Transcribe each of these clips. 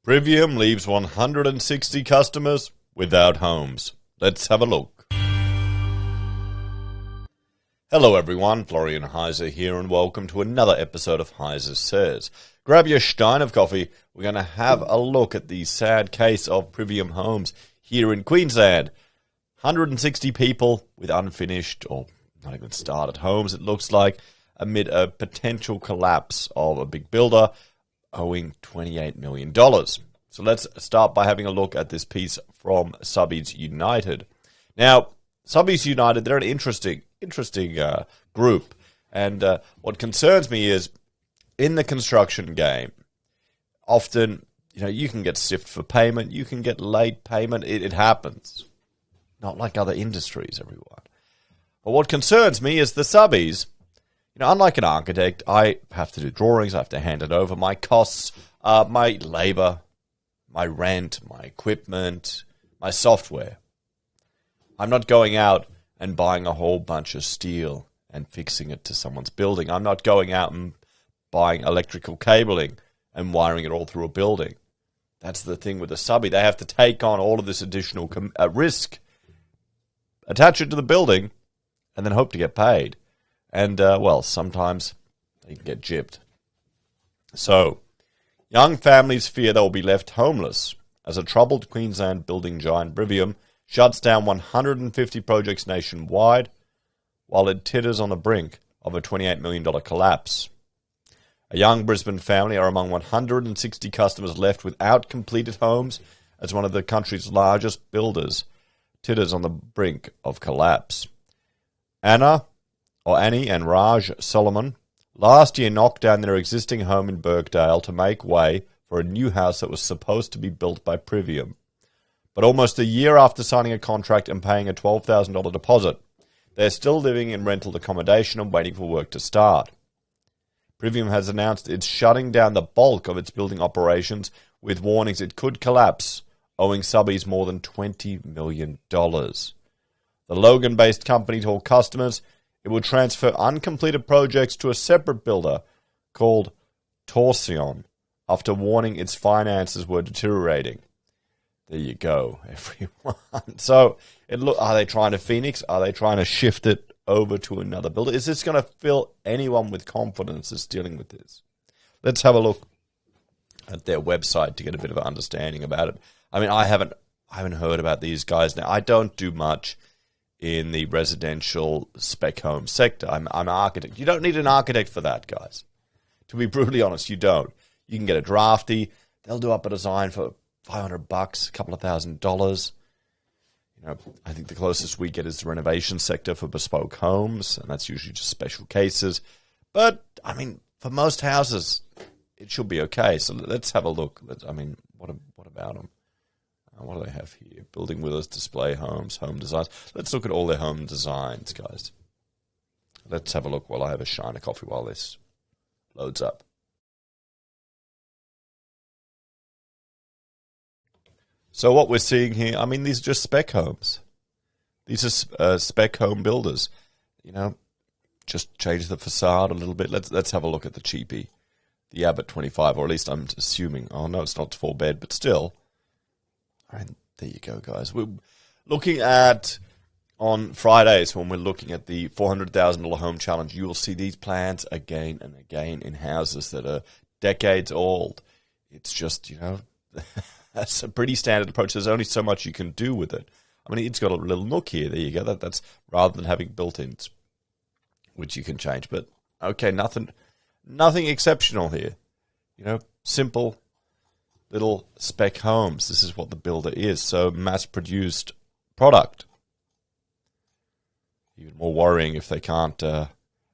Privium leaves 160 customers without homes. Let's have a look. Hello everyone, Florian.Heise here, and welcome to another episode of HeiseSays. Grab your stein of coffee. We're going to have a look at the sad case of Privium homes here in Queensland. 160 people with unfinished or not even started homes, it looks like, amid a potential collapse of a big builder owing $28 million. So let's start by having a look at this piece from Subbies United. Now, Subbies United, they're an interesting group. And what concerns me is, in the construction game, often, you can get stiffed for payment, you can get late payment, it happens. Not like other industries, everyone. But what concerns me is the subbies. Unlike an architect, I have to do drawings, I have to hand it over. My costs, my labor, my rent, my equipment, my software. I'm not going out and buying a whole bunch of steel and fixing it to someone's building. I'm not going out and buying electrical cabling and wiring it all through a building. That's the thing with a subbie. They have to take on all of this additional risk, attach it to the building, and then hope to get paid. And, sometimes they can get gypped. So, young families fear they will be left homeless as a troubled Queensland building giant Privium shuts down 150 projects nationwide while it titters on the brink of a $28 million collapse. A young Brisbane family are among 160 customers left without completed homes as one of the country's largest builders titters on the brink of collapse. Annie and Raj Solomon last year knocked down their existing home in Birkdale to make way for a new house that was supposed to be built by Privium. But almost a year after signing a contract and paying a $12,000 deposit, they're still living in rental accommodation and waiting for work to start. Privium has announced it's shutting down the bulk of its building operations with warnings it could collapse, owing subbies more than $20 million. The Logan-based company told customers it would transfer uncompleted projects to a separate builder called Torsion after warning its finances were deteriorating. There you go, everyone. So, are they trying to Phoenix? Are they trying to shift it over to another builder? Is this going to fill anyone with confidence that's dealing with this? Let's have a look at their website to get a bit of an understanding about it. I mean, I haven't heard about these guys now. I don't do much in the residential spec home sector. I'm an architect. You don't need an architect for that, guys. To be brutally honest, you don't. You can get a drafty. They'll do up a design for $500, a couple of $1,000. I think the closest we get is the renovation sector for bespoke homes, and that's usually just special cases. But, for most houses, it should be okay. So let's have a look. What about them? What do they have here? Building Willows, display homes, home designs. Let's look at all their home designs, guys. Let's have a look while I have a shine of coffee while this loads up. So what we're seeing here, these are just spec homes. These are spec home builders. Just change the facade a little bit. Let's have a look at the cheapie, the Abbott 25, or at least I'm assuming. Oh no, it's not 4-bed, but still. All right, there you go, guys. We're looking at, on Fridays, when we're looking at the $400,000 home challenge, you will see these plans again and again in houses that are decades old. It's just, that's a pretty standard approach. There's only so much you can do with it. It's got a little nook here. There you go. That's rather than having built-ins, which you can change. But, okay, nothing exceptional here. Simple little spec homes. This is what the builder is. So mass-produced product. Even more worrying if they can't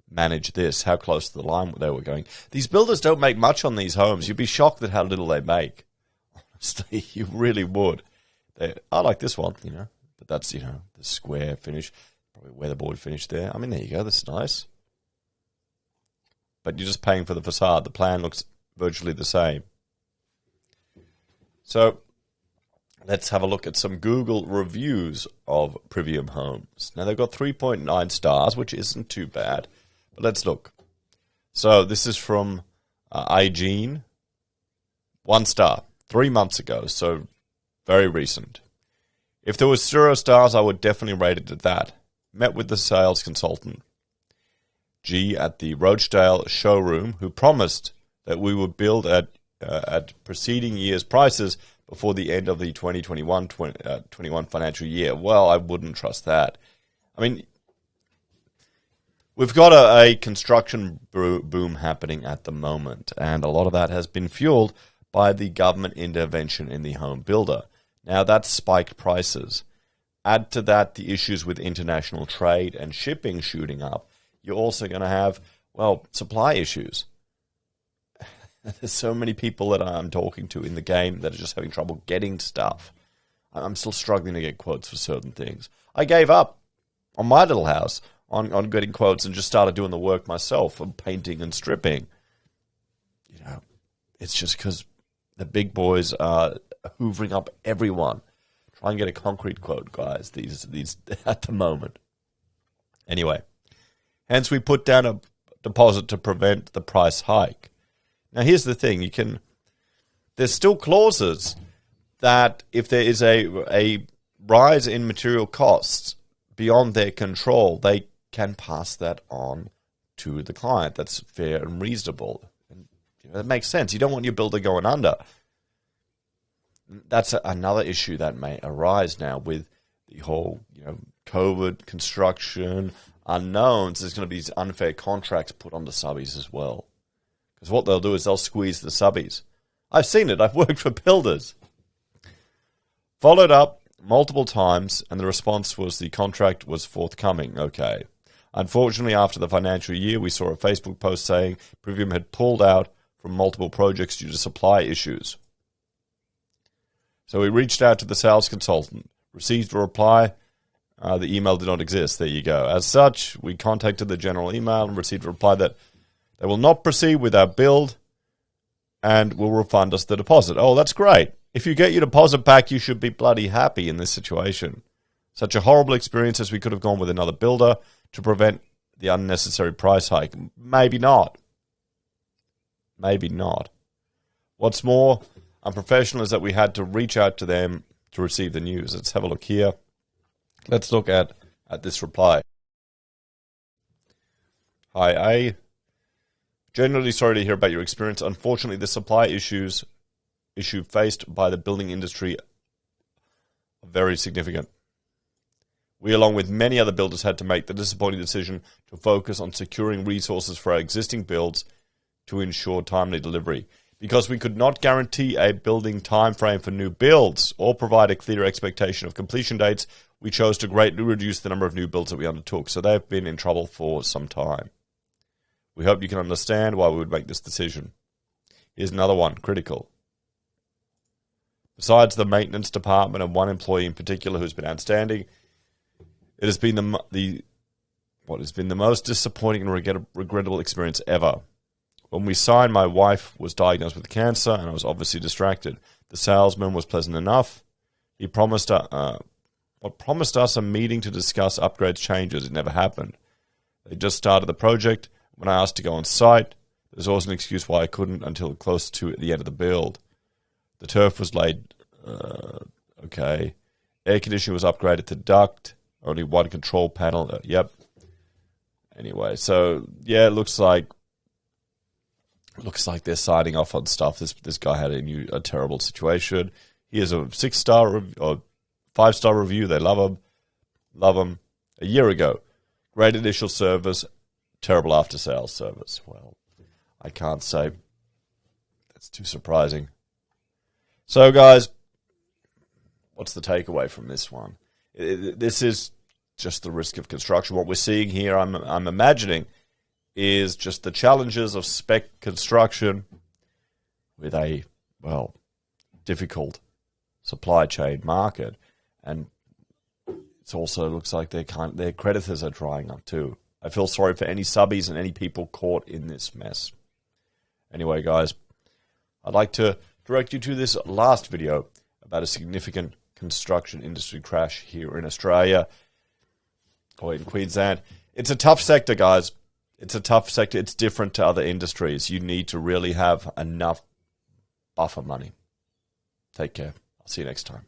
manage this. How close to the line they were going. These builders don't make much on these homes. You'd be shocked at how little they make. Honestly, you really would. I like this one, But that's, the square finish. Probably weatherboard finish there. There you go. That's nice. But you're just paying for the facade. The plan looks virtually the same. So let's have a look at some Google reviews of Privium homes. Now, they've got 3.9 stars, which isn't too bad. But let's look. So this is from iGene. 1 star. 3 months ago, so very recent. If there was 0 stars, I would definitely rate it at that. Met with the sales consultant, G, at the Rochdale showroom, who promised that we would build at preceding year's prices before the end of the 2021 financial year. Well, I wouldn't trust that. I mean, we've got a construction boom happening at the moment, and a lot of that has been fueled by the government intervention in the home builder. Now, that's spiked prices. Add to that the issues with international trade and shipping shooting up. You're also going to have, well, supply issues. There's so many people that I'm talking to in the game that are just having trouble getting stuff. I'm still struggling to get quotes for certain things. I gave up on my little house on getting quotes and just started doing the work myself of painting and stripping. You know, it's just because the big boys are hoovering up everyone. Try and get a concrete quote, guys, these at the moment. Anyway, hence we put down a deposit to prevent the price hike. Now, here's the thing. There's still clauses that if there is a rise in material costs beyond their control, they can pass that on to the client. That's fair and reasonable. And that makes sense. You don't want your builder going under. That's another issue that may arise now with the whole, COVID, construction, unknowns. There's going to be these unfair contracts put on the subbies as well. Because what they'll do is they'll squeeze the subbies. I've seen it. I've worked for builders. Followed up multiple times, and the response was the contract was forthcoming. Okay. Unfortunately, after the financial year, we saw a Facebook post saying Privium had pulled out from multiple projects due to supply issues. So we reached out to the sales consultant, received a reply. The email did not exist. There you go. As such, we contacted the general email and received a reply that they will not proceed with our build and will refund us the deposit. Oh, that's great. If you get your deposit back, you should be bloody happy in this situation. Such a horrible experience as we could have gone with another builder to prevent the unnecessary price hike. Maybe not. Maybe not. What's more unprofessional is that we had to reach out to them to receive the news. Let's have a look here. Let's look at this reply. Hi, A. Generally sorry to hear about your experience. Unfortunately, the supply issue faced by the building industry are very significant. We, along with many other builders, had to make the disappointing decision to focus on securing resources for our existing builds to ensure timely delivery. Because we could not guarantee a building time frame for new builds or provide a clear expectation of completion dates, we chose to greatly reduce the number of new builds that we undertook. So they've been in trouble for some time. We hope you can understand why we would make this decision. Here's another one, critical. Besides the maintenance department and one employee in particular who's been outstanding, it has been what has been the most disappointing and regrettable experience ever. When we signed, my wife was diagnosed with cancer, and I was obviously distracted. The salesman was pleasant enough. He promised us a meeting to discuss upgrades changes. It never happened. They just started the project. When I asked to go on site, there's always an excuse why I couldn't until close to the end of the build. The turf was laid. Okay. Air conditioning was upgraded to duct. Only one control panel. Yep. Anyway, so yeah, it looks like they're signing off on stuff. This guy had a terrible situation. Here's a 6-star or 5-star review. They love him. A year ago, great initial service, terrible after sales service. Well, I can't say that's too surprising. So, guys, what's the takeaway from this one? This is just the risk of construction. What we're seeing here, I'm imagining, is just the challenges of spec construction with a, difficult supply chain market. And it also looks like their creditors are drying up too. I feel sorry for any subbies and any people caught in this mess. Anyway, guys, I'd like to direct you to this last video about a significant construction industry crash here in Australia or in Queensland. It's a tough sector, guys. It's a tough sector. It's different to other industries. You need to really have enough buffer money. Take care. I'll see you next time.